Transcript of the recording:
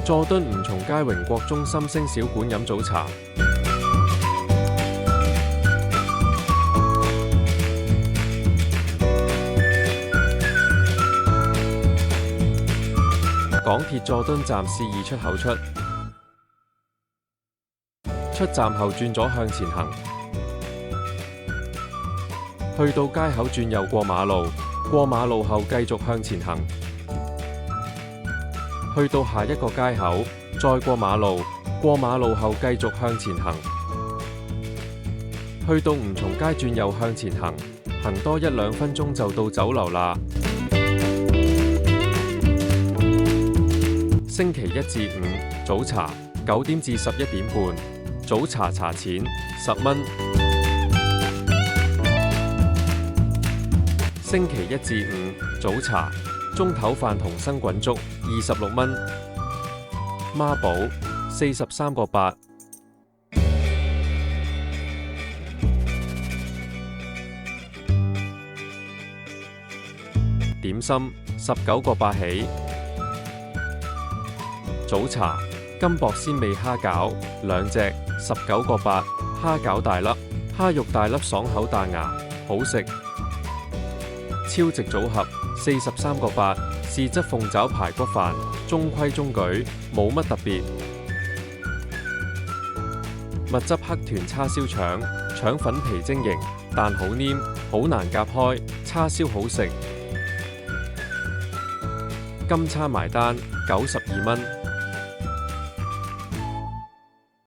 佐敦吳松街榮國中心星小館飲早茶。港鐵佐敦站市二出口出站後轉左向前行，去到街口轉右過馬路，過馬路後繼續向前行，去到下一個街口再過馬路，過馬路後繼續向前行，去到吳松街轉右向前行，行多1-2分鐘就到酒樓啦。星期一至五早茶9點至11點半，早茶茶錢10蚊。星期一至五早茶，中頭飯同生滾粥26蚊，孖寶43個8。點心19個8起。早茶金箔鮮味蝦餃2隻19個8，蝦餃大粒，蝦肉大粒爽口彈牙，好食。超值組合43個8，豉汁鳳爪排骨飯，中規中矩，冇乜特別。蜜汁黑豚叉燒腸，腸粉皮晶瑩，但好黏，好難夾開，叉燒好食。今餐埋單92蚊。